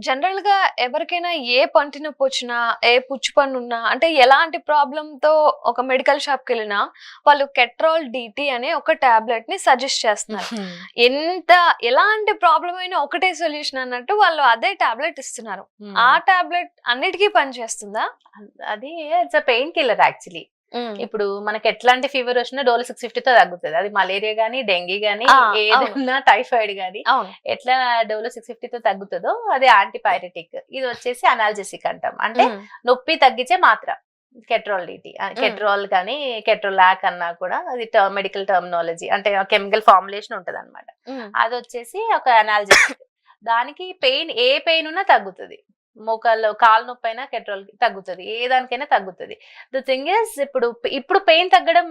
General గా ఎవరికైనా ఏ పంటి నొప్పి వచ్చినా, ఏ పుచ్చు పన్ను ఉన్నా, అంటే ఎలాంటి ప్రాబ్లమ్ తో ఒక మెడికల్ షాప్ కి వెళ్ళినా వాళ్ళు కెట్రాల్ డిటి అనే ఒక టాబ్లెట్ ని సజెస్ట్ చేస్తున్నారు. ఎంత ఎలాంటి ప్రాబ్లం అయినా ఒకటే సొల్యూషన్ అన్నట్టు వాళ్ళు అదే టాబ్లెట్ ఇస్తున్నారు. ఆ టాబ్లెట్ అన్నిటికీ పనిచేస్తుందా? అది ఇట్స్ పెయిన్ కిల్లర్ యాక్చువల్లీ. ఇప్పుడు మనకి ఎట్లాంటి ఫీవర్ వచ్చినా డోలో 650 తో తగ్గుతుంది. అది మలేరియా గానీ, డెంగీ గానీ, ఏదైనా టైఫాయిడ్ గానీ ఎట్లా డోలో 650 తో తగ్గుతుందో అది యాంటీపైరెటిక్. ఇది వచ్చేసి అనాల్జెసిక్ అంటాం. అంటే నొప్పి తగ్గించే మాత్ర. కెట్రాల్ డిటి, కెట్రాల్ కానీ కెట్రోలాక్ అన్నా కూడా అది మెడికల్ టర్మినాలజీ, అంటే కెమికల్ ఫార్ములేషన్ ఉంటది అనమాట. అది వచ్చేసి ఒక అనాల్జెసిక్. దానికి పెయిన్, ఏ పెయిన్ ఉన్నా తగ్గుతుంది. మోకాల్లో కాలు నొప్పి అయినా కెట్రాల్ తగ్గుతుంది, ఏ దానికైనా తగ్గుతుంది. ద థింగ్ ఇస్ ఇప్పుడు పెయిన్ తగ్గడం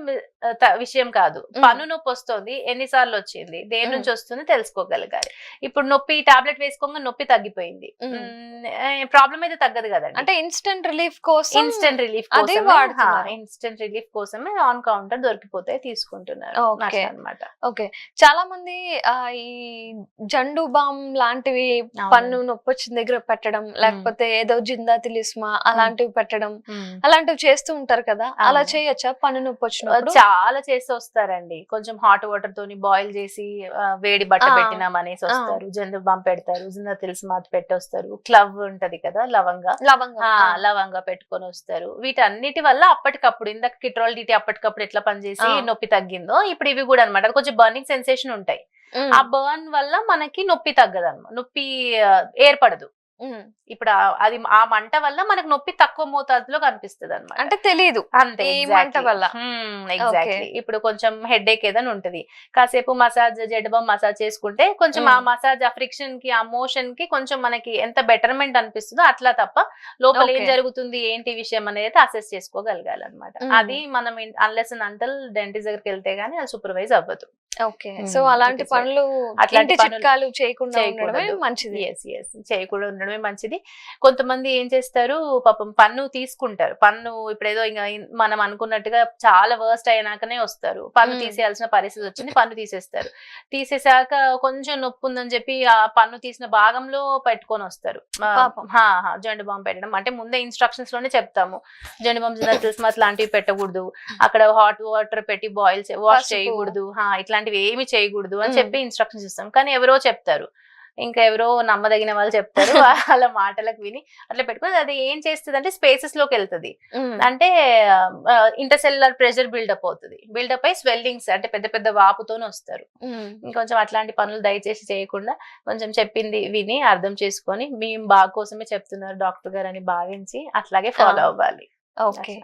విషయం కాదు. పన్ను నొప్పి వస్తుంది, ఎన్నిసార్లు వచ్చింది, దేని నుంచి వస్తుంది తెలుసుకోగలగాలి. ఇప్పుడు నొప్పి టాబ్లెట్ వేసుకోగా నొప్పి తగ్గిపోయింది, ప్రాబ్లం అయితే తగ్గదు కదండి. అంటే ఇన్స్టెంట్ రిలీఫ్ కోసం కోసమే ఆన్ కౌంటర్ దొరికిపోతే తీసుకుంటున్నారు అన్నమాట. ఓకే, చాలా మంది ఈ జండు బామ్ లాంటివి పన్ను నొప్పి వచ్చిన దగ్గర పెట్టడం, లేకపోతే ఏదో జిందా తిలిస్మా అలాంటివి పెట్టడం, అలాంటివి చేస్తూ ఉంటారు కదా. అలా చేయొచ్చా పన్ను నొప్పి వచ్చినప్పుడు? చాలా చేసి వస్తారండి. కొంచెం హాట్ వాటర్ తోని బాయిల్ చేసి వేడి బట్ట పెట్టినాం అనేసి వస్తారు. జండు బామ్ పెడతారు, జిందా తిలిస్మా పెట్టి వస్తారు. క్లవ్ ఉంటది కదా, లవంగా పెట్టుకొని వస్తారు. వీటన్నిటి వల్ల అప్పటికప్పుడు ఇందాక కెట్రాల్ డిటి అప్పటికప్పుడు ఎట్లా పనిచేసి నొప్పి తగ్గిందో ఇప్పుడు ఇవి కూడా అనమాట. కొంచెం బర్నింగ్ సెన్సేషన్ ఉంటాయి. ఆ బర్న్ వల్ల మనకి నొప్పి తగ్గదన్నమాట, నొప్పి ఏర్పడదు. ఇప్పుడు అది ఆ మంట వల్ల మనకు నొప్పి తక్కువ మోతాదులో కనిపిస్తుంది అనమాట. అంటే తెలియదు అంతే, ఎగ్జాక్ట్లీ. ఇప్పుడు కొంచెం హెడ్ ఏక్ ఏదైనా ఉంటది, కాసేపు మసాజ్ జెడ్ బామ్ మసాజ్ చేసుకుంటే కొంచెం ఆ మసాజ్, ఆ ఫ్రిక్షన్ కి, ఆ మోషన్ కి కొంచెం మనకి ఎంత బెటర్మెంట్ అనిపిస్తుందో అట్లా తప్ప లోపల ఏం జరుగుతుంది ఏంటి విషయం అనేది అసెస్ చేసుకోగలగాలన్నమాట. అది మనం అన్లెస్ అండ్ అంటిల్ డెంటిస్ట్ దగ్గరికి వెళ్తే గానీ అది సూపర్వైజ్ అవ్వదు. ఓకే, సో అలాంటి పనులు, అట్లాంటి చిట్కాలు చేయకుండా ఉండడమే మంచిది. చేయకుండా ఉండడమే మంచిది. కొంతమంది ఏం చేస్తారు, పాపం పన్ను తీసుకుంటారు. పన్ను ఇప్పుడేదో ఇంకా మనం అనుకున్నట్టుగా చాలా వర్స్ట్ అయినాకనే వస్తారు. పన్ను తీసేయాల్సిన పరిస్థితి వచ్చింది, పన్ను తీసేస్తారు. తీసేసాక కొంచెం నొప్పి ఉందని చెప్పి ఆ పన్ను తీసిన భాగంలో పెట్టుకొని వస్తారు. జండు బామ్ పెట్టడం అంటే ముందే ఇన్స్ట్రక్షన్స్ లోనే చెప్తాము, జండు బామ్ క్రిస్మస్ లాంటివి పెట్టకూడదు, అక్కడ హాట్ వాటర్ పెట్టి వాష్ చేయకూడదు, ఇట్లాంటివి ఏమి చేయకూడదు అని చెప్పి ఇన్స్ట్రక్షన్స్ ఇస్తాం. కానీ ఎవరో చెప్తారు, ఇంకా ఎవరో నమ్మదగిన వాళ్ళు చెప్తారు, వాళ్ళ మాటలకు విని అట్లా పెట్టుకుని అది ఏం చేస్తుంది అంటే స్పేసెస్ లోకి వెళ్తుంది. అంటే ఇంటర్సెల్యులర్ ప్రెషర్ బిల్డప్ అవుతుంది. బిల్డప్ అయి స్వెల్లింగ్స్ అంటే పెద్ద పెద్ద వాపుతోనే వస్తారు. ఇంకొంచెం అట్లాంటి పనులు దయచేసి చేయకుండా కొంచెం చెప్పింది విని అర్థం చేసుకొని మేము బాగా కోసమే చెప్తున్నారు డాక్టర్ గారు అని భావించి అట్లాగే ఫాలో అవ్వాలి. ఓకే.